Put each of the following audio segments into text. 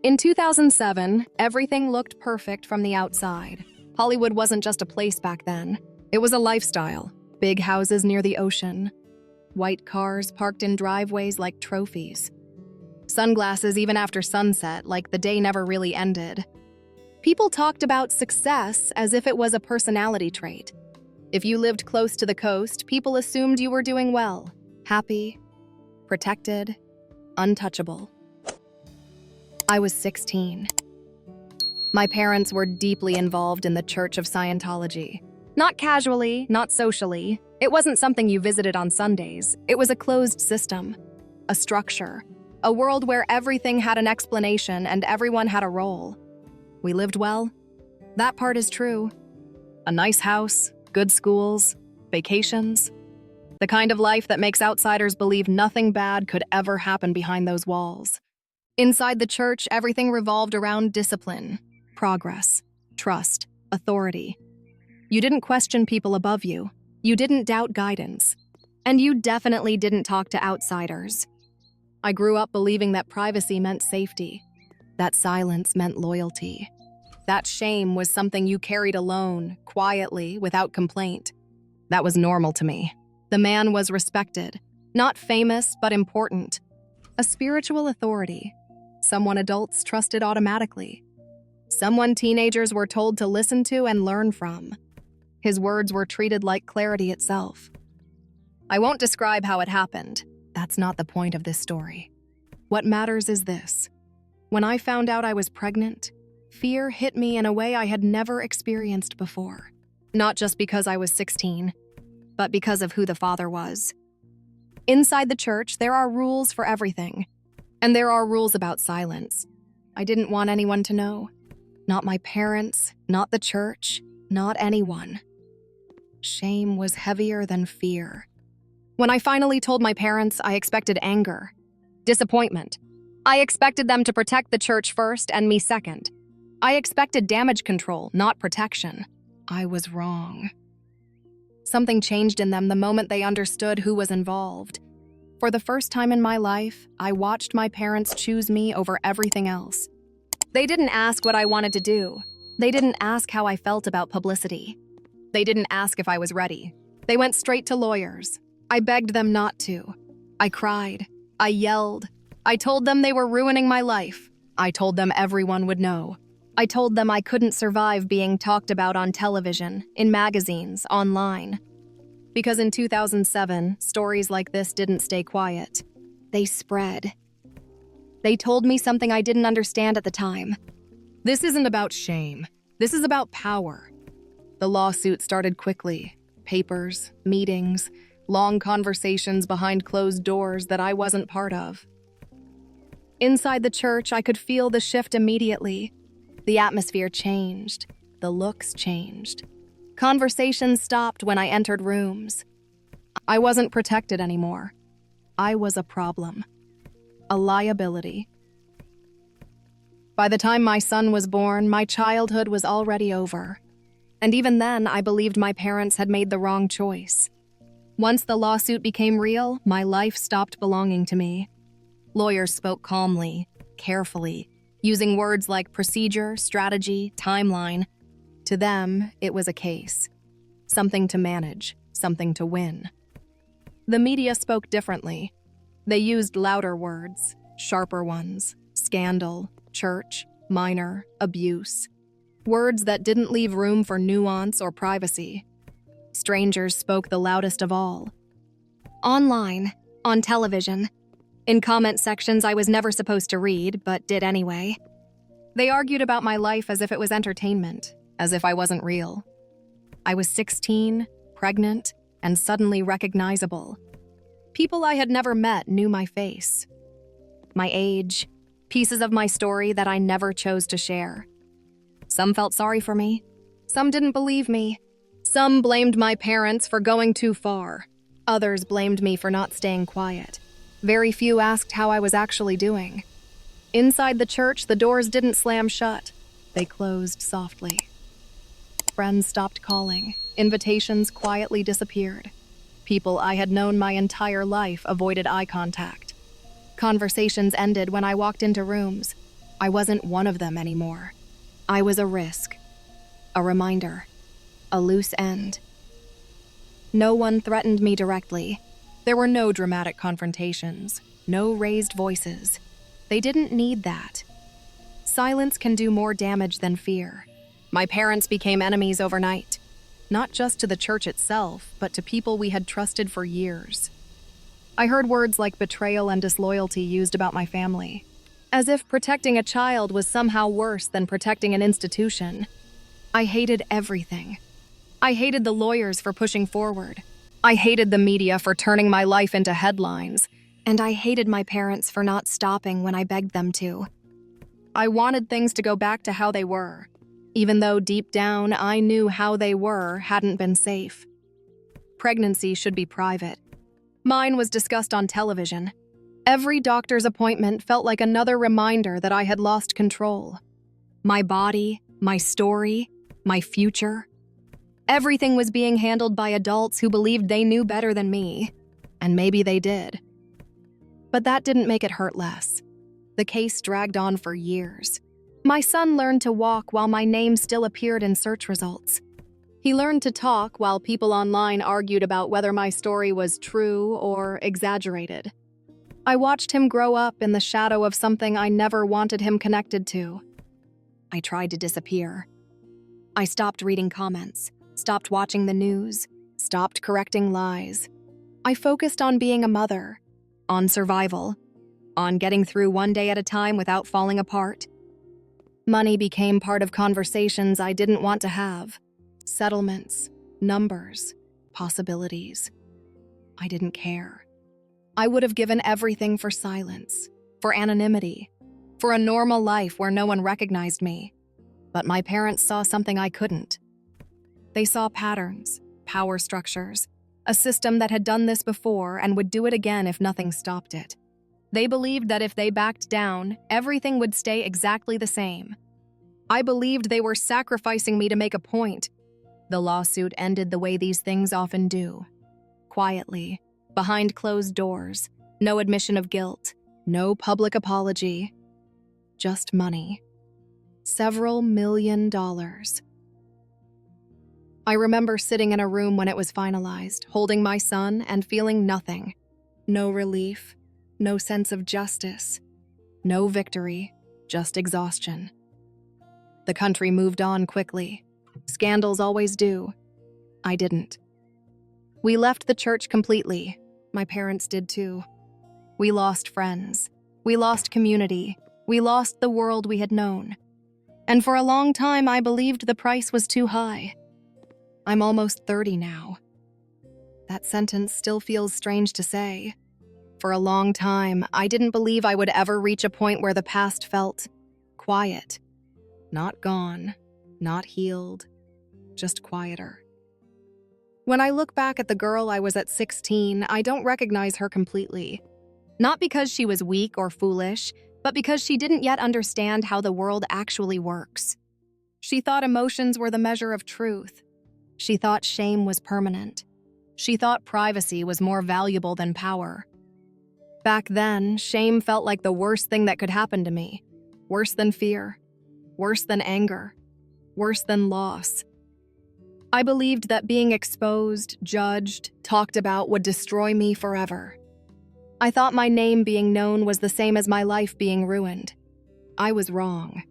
In 2007, everything looked perfect from the outside. Hollywood wasn't just a place back then. It was a lifestyle. Big houses near the ocean. White cars parked in driveways like trophies. Sunglasses even after sunset, like the day never really ended. People talked about success as if it was a personality trait. If you lived close to the coast, people assumed you were doing well. Happy, protected, untouchable. I was 16. My parents were deeply involved in the Church of Scientology. Not casually, not socially. It wasn't something you visited on Sundays. It was a closed system, a structure, a world where everything had an explanation and everyone had a role. We lived well. That part is true. A nice house, good schools, vacations. The kind of life that makes outsiders believe nothing bad could ever happen behind those walls. Inside the church, everything revolved around discipline, progress, trust, authority. You didn't question people above you. You didn't doubt guidance. And you definitely didn't talk to outsiders. I grew up believing that privacy meant safety, that silence meant loyalty. That shame was something you carried alone, quietly, without complaint. That was normal to me. The man was respected, not famous, but important. A spiritual authority. Someone adults trusted automatically. Someone teenagers were told to listen to and learn from. His words were treated like clarity itself. I won't describe how it happened. That's not the point of this story. What matters is this. When I found out I was pregnant, fear hit me in a way I had never experienced before. Not just because I was 16, but because of who the father was. Inside the church, there are rules for everything. And there are rules about silence. I didn't want anyone to know. Not my parents, not the church, not anyone. Shame was heavier than fear. When I finally told my parents, I expected anger, disappointment. I expected them to protect the church first and me second. I expected damage control, not protection. I was wrong. Something changed in them the moment they understood who was involved. For the first time in my life, I watched my parents choose me over everything else. They didn't ask what I wanted to do. They didn't ask how I felt about publicity. They didn't ask if I was ready. They went straight to lawyers. I begged them not to. I cried. I yelled. I told them they were ruining my life. I told them everyone would know. I told them I couldn't survive being talked about on television, in magazines, online. Because in 2007, stories like this didn't stay quiet. They spread. They told me something I didn't understand at the time. This isn't about shame. This is about power. The lawsuit started quickly. Papers, meetings, long conversations behind closed doors that I wasn't part of. Inside the church, I could feel the shift immediately. The atmosphere changed. The looks changed. Conversations stopped when I entered rooms. I wasn't protected anymore. I was a problem. A liability. By the time my son was born, my childhood was already over. And even then, I believed my parents had made the wrong choice. Once the lawsuit became real, my life stopped belonging to me. Lawyers spoke calmly, carefully, using words like procedure, strategy, timeline. To them, it was a case. Something to manage, something to win. The media spoke differently. They used louder words, sharper ones, scandal, church, minor, abuse. Words that didn't leave room for nuance or privacy. Strangers spoke the loudest of all. Online, on television, in comment sections I was never supposed to read, but did anyway. They argued about my life as if it was entertainment, as if I wasn't real. I was 16, pregnant, and suddenly recognizable. People I had never met knew my face, my age, pieces of my story that I never chose to share. Some felt sorry for me. Some didn't believe me. Some blamed my parents for going too far. Others blamed me for not staying quiet. Very few asked how I was actually doing. Inside the church, the doors didn't slam shut. They closed softly. Friends stopped calling. Invitations quietly disappeared. People I had known my entire life avoided eye contact. Conversations ended when I walked into rooms. I wasn't one of them anymore. I was a risk, a reminder, a loose end. No one threatened me directly. There were no dramatic confrontations, no raised voices. They didn't need that. Silence can do more damage than fear. My parents became enemies overnight, not just to the church itself, but to people we had trusted for years. I heard words like betrayal and disloyalty used about my family, as if protecting a child was somehow worse than protecting an institution. I hated everything. I hated the lawyers for pushing forward. I hated the media for turning my life into headlines. And I hated my parents for not stopping when I begged them to. I wanted things to go back to how they were, even though deep down I knew how they were hadn't been safe. Pregnancy should be private. Mine was discussed on television. Every doctor's appointment felt like another reminder that I had lost control. My body, my story, my future. Everything was being handled by adults who believed they knew better than me. And maybe they did. But that didn't make it hurt less. The case dragged on for years. My son learned to walk while my name still appeared in search results. He learned to talk while people online argued about whether my story was true or exaggerated. I watched him grow up in the shadow of something I never wanted him connected to. I tried to disappear. I stopped reading comments, stopped watching the news, stopped correcting lies. I focused on being a mother, on survival, on getting through one day at a time without falling apart. Money became part of conversations I didn't want to have. Settlements, numbers, possibilities. I didn't care. I would have given everything for silence, for anonymity, for a normal life where no one recognized me. But my parents saw something I couldn't. They saw patterns, power structures, a system that had done this before and would do it again if nothing stopped it. They believed that if they backed down, everything would stay exactly the same. I believed they were sacrificing me to make a point. The lawsuit ended the way these things often do. Quietly, behind closed doors, no admission of guilt, no public apology. Just money. Several $million. I remember sitting in a room when it was finalized, holding my son and feeling nothing. No relief, no sense of justice, no victory, just exhaustion. The country moved on quickly. Scandals always do. I didn't. We left the church completely. My parents did too. We lost friends. We lost community. We lost the world we had known. And for a long time, I believed the price was too high. I'm almost 30 now. That sentence still feels strange to say. For a long time, I didn't believe I would ever reach a point where the past felt quiet. Not gone, not healed, just quieter. When I look back at the girl I was at 16, I don't recognize her completely. Not because she was weak or foolish, but because she didn't yet understand how the world actually works. She thought emotions were the measure of truth. She thought shame was permanent. She thought privacy was more valuable than power. Back then, shame felt like the worst thing that could happen to me. Worse than fear. Worse than anger. Worse than loss. I believed that being exposed, judged, talked about would destroy me forever. I thought my name being known was the same as my life being ruined. I was wrong.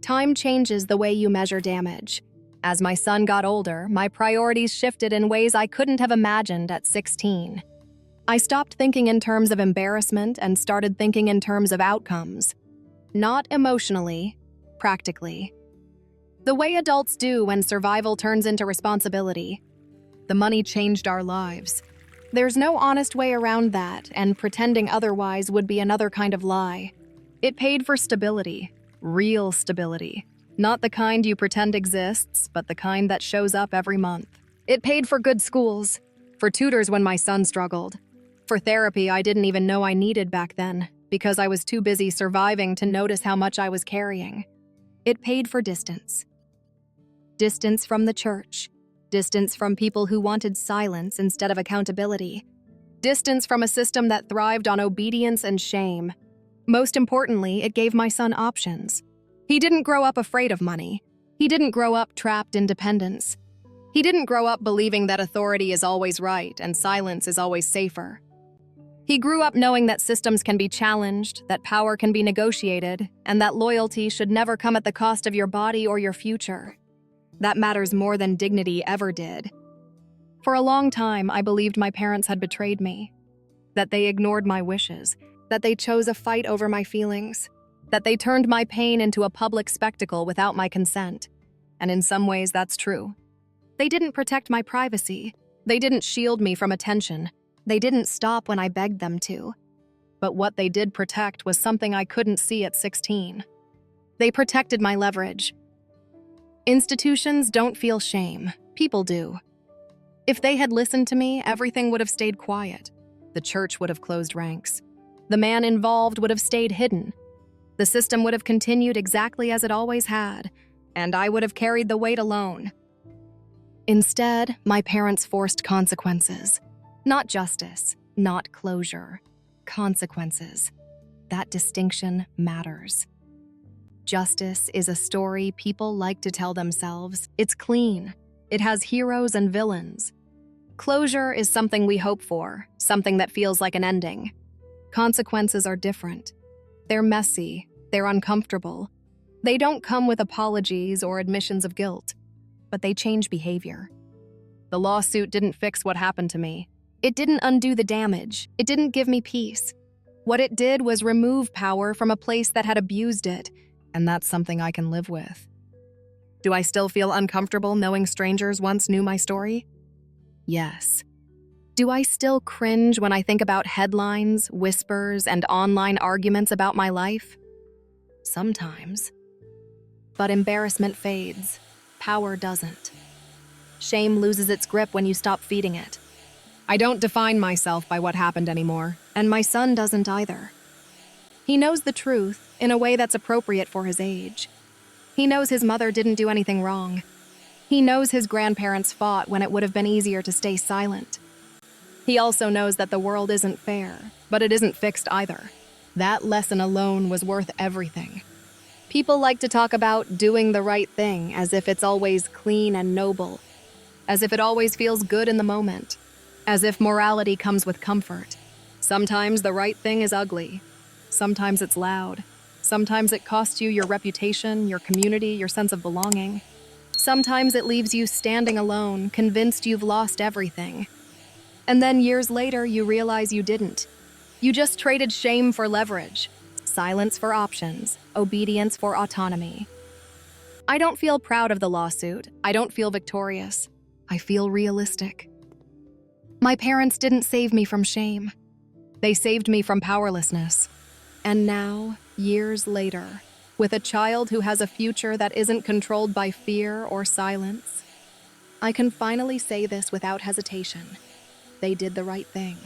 Time changes the way you measure damage. As my son got older, my priorities shifted in ways I couldn't have imagined at 16. I stopped thinking in terms of embarrassment and started thinking in terms of outcomes. Not emotionally, practically. The way adults do when survival turns into responsibility. The money changed our lives. There's no honest way around that, and pretending otherwise would be another kind of lie. It paid for stability, real stability. Not the kind you pretend exists, but the kind that shows up every month. It paid for good schools, for tutors when my son struggled, for therapy I didn't even know I needed back then, because I was too busy surviving to notice how much I was carrying. It paid for distance. Distance from the church. Distance from people who wanted silence instead of accountability. Distance from a system that thrived on obedience and shame. Most importantly, it gave my son options. He didn't grow up afraid of money. He didn't grow up trapped in dependence. He didn't grow up believing that authority is always right and silence is always safer. He grew up knowing that systems can be challenged, that power can be negotiated, and that loyalty should never come at the cost of your body or your future. That matters more than dignity ever did. For a long time, I believed my parents had betrayed me, that they ignored my wishes, that they chose a fight over my feelings, that they turned my pain into a public spectacle without my consent. And in some ways, that's true. They didn't protect my privacy. They didn't shield me from attention. They didn't stop when I begged them to. But what they did protect was something I couldn't see at 16. They protected my leverage. Institutions don't feel shame. People do. If they had listened to me, everything would have stayed quiet. The church would have closed ranks. The man involved would have stayed hidden. The system would have continued exactly as it always had, and I would have carried the weight alone. Instead, my parents forced consequences. Not justice, not closure. Consequences. That distinction matters. Justice is a story people like to tell themselves. It's clean. It has heroes and villains. Closure is something we hope for, something that feels like an ending. Consequences are different. They're messy. They're uncomfortable. They don't come with apologies or admissions of guilt, but they change behavior. The lawsuit didn't fix what happened to me. It didn't undo the damage. It didn't give me peace. What it did was remove power from a place that had abused it, and that's something I can live with. Do I still feel uncomfortable knowing strangers once knew my story? Yes. Do I still cringe when I think about headlines, whispers, and online arguments about my life? Sometimes. But embarrassment fades. Power doesn't. Shame loses its grip when you stop feeding it. I don't define myself by what happened anymore, and my son doesn't either. He knows the truth in a way that's appropriate for his age. He knows his mother didn't do anything wrong. He knows his grandparents fought when it would have been easier to stay silent. He also knows that the world isn't fair, but it isn't fixed either. That lesson alone was worth everything. People like to talk about doing the right thing as if it's always clean and noble, as if it always feels good in the moment, as if morality comes with comfort. Sometimes the right thing is ugly. Sometimes it's loud. Sometimes it costs you your reputation, your community, your sense of belonging. Sometimes it leaves you standing alone, convinced you've lost everything. And then years later, you realize you didn't. You just traded shame for leverage, silence for options, obedience for autonomy. I don't feel proud of the lawsuit. I don't feel victorious. I feel realistic. My parents didn't save me from shame. They saved me from powerlessness. And now, years later, with a child who has a future that isn't controlled by fear or silence, I can finally say this without hesitation. They did the right thing.